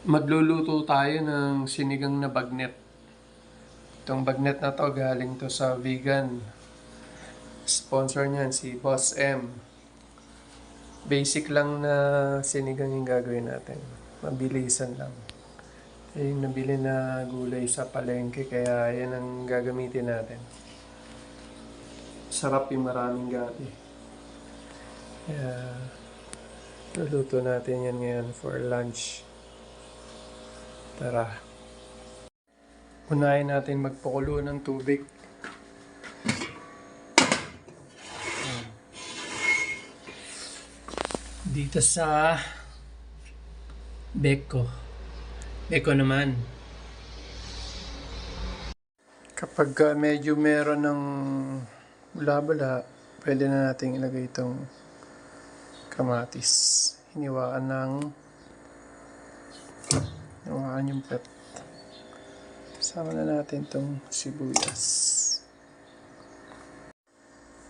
Magluluto tayo ng sinigang na bagnet. Itong bagnet na to galing to sa vegan. Sponsor niyan si Boss M. Basic lang na sinigang yung gagawin natin. Mabilisan lang. Yung nabili na gulay sa palengke kaya yan ang gagamitin natin. Sarap yung maraming gabi. Kaya luluto natin yan ngayon for lunch. Tara. Unahin natin magpakulo ng tubig. Dito sa Beko. Beko naman. Kapag medyo meron ng bula-bula, pwede na natin ilagay itong kamatis. Hiniwaan yung pet. Isama na natin itong sibuyas.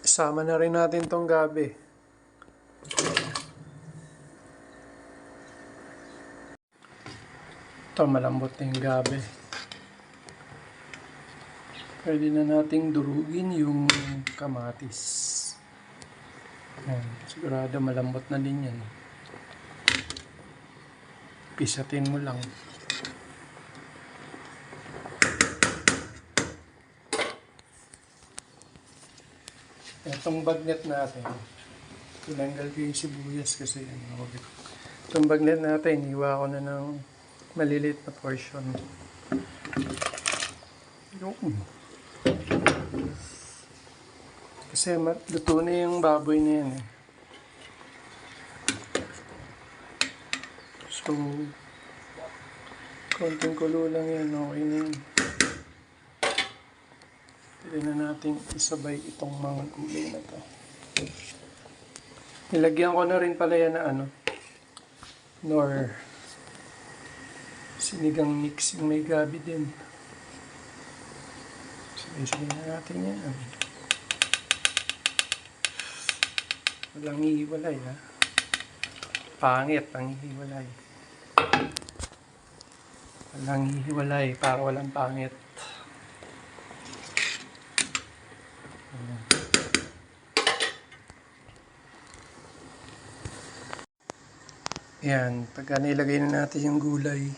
Isama na rin natin itong gabi. Ito, malambot na yung gabi. Pwede na nating durugin yung kamatis. Ayan, sigurado malambot na din yan. Pisatin mo lang. Itong bagnet natin, tinanggal ko yung sibuyas kasi yan. Itong bagnet natin, hiwa ko na ng maliliit na portion. Yun. Kasi luto na yung baboy na yan. So, konting kulo lang yan. Okay na yun. Pwede na natin isabay itong mga gulay na to. Nilagyan ko na rin pala yan na nor sinigang mix yung may gabi din. Sabay-sabay na natin yan. Walang hihiwalay ha. Pangit ang hihiwalay. Walang hihiwalay para walang pangit. Yan, pagka nilagay na natin yung gulay,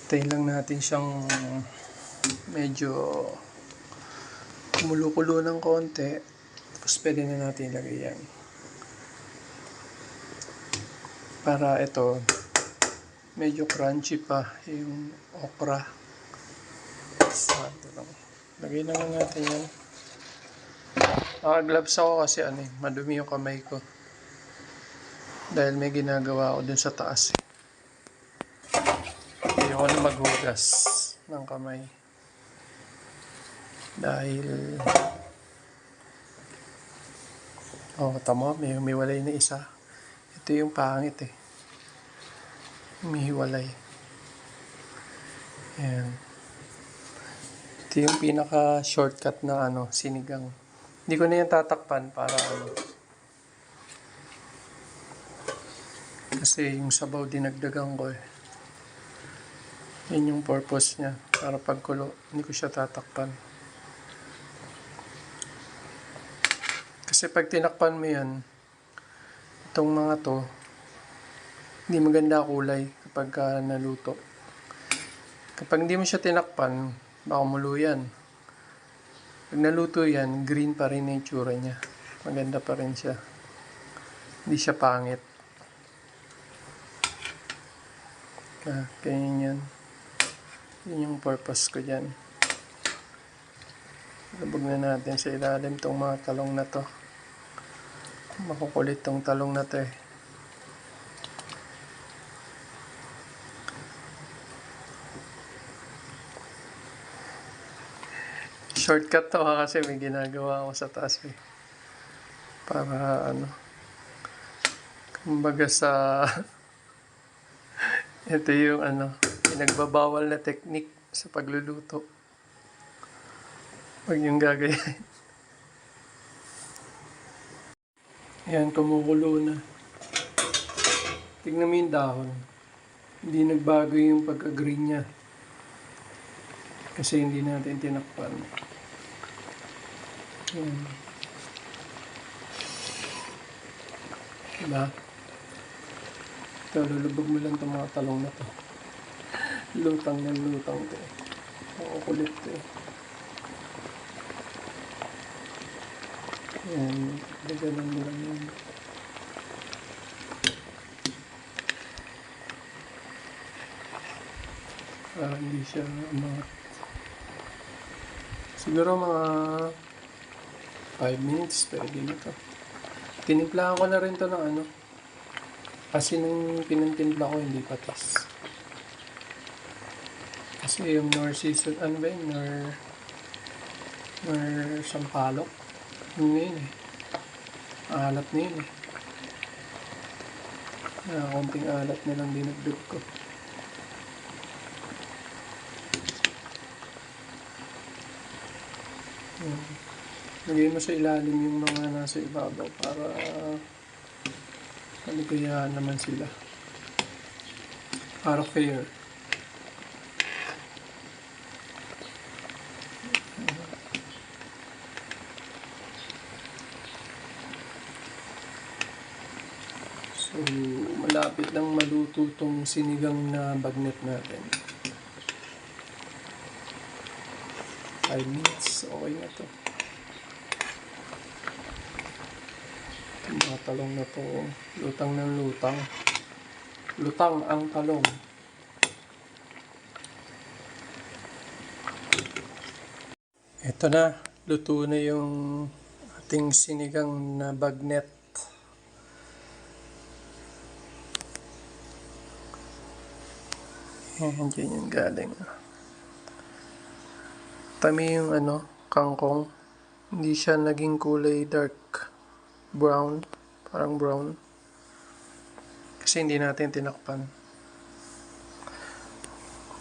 tayo lang natin siyang medyo kumulo-kulo ng konti, tapos pwede na natin ilagay yan. Para ito, medyo crunchy pa yung okra. Lagay na lang natin yan. Naka-gloves ako kasi madumi yung kamay ko. Dahil may ginagawa ako dun sa taas. Ayoko na maghugas ng kamay. Dahil tama, may humiwalay na isa. Ito yung pangit humihiwalay. Ayan. Ito yung pinaka shortcut na sinigang. Hindi ko na yan tatakpan para kasi yung sabaw dinagdagan ko Yan yung purpose niya. Para pagkulo, hindi ko siya tatakpan. Kasi pag tinakpan mo yan, itong mga to, hindi maganda kulay kapag naluto. Kapag hindi mo siya tinakpan, baka mulo yan. Pag naluto yan, green pa rin yung itsura niya. Maganda pa rin siya. Hindi siya pangit. Ganyan yan. Yun yung purpose ko dyan. Labog na natin sa ilalim tong mga talong na to. Makukulit tong talong na to Shortcut to kasi may ginagawa ako sa taas Para kumbaga sa ito yung pinagbabawal na technique sa pagluluto. Huwag yung gagayahin. Ayan, kumukulo na. Tignan mo yung dahon. Hindi nagbago yung pagka-green niya. Kasi hindi natin tinakpan. Yan. Diba? Ito, lulubog mo lang itong mga talong na to. Lutang ng lutang to. Ang kulit to eh. Yan. Ganun mo lang yun. Hindi siya umangat. Siguro mga 5 minutes pwede na to. Tinimplahan ko na rin to ng ano. Kasi nung pinantimpla ko hindi patis. Kasi yung nor season, ano ba yun? Nor sampalok. Yun na yun eh. Alat na yun eh. Konting alat na lang dinagdag ko. Lagay mo sa ilalim yung mga nasa ibabaw para maligayaan naman sila. Para fair. So, malapit lang maluto tong sinigang na bagnet natin. 5 minutes, okay na to. Yung mga talong na to, lutang ng lutang. Lutang ang talong. Ito na, luto na yung ating sinigang na bagnet. Ayan, dyan yung galing. Tami yung kangkong. Hindi siya naging kulay dark brown. Parang brown. Kasi hindi natin tinakpan.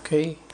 Okay.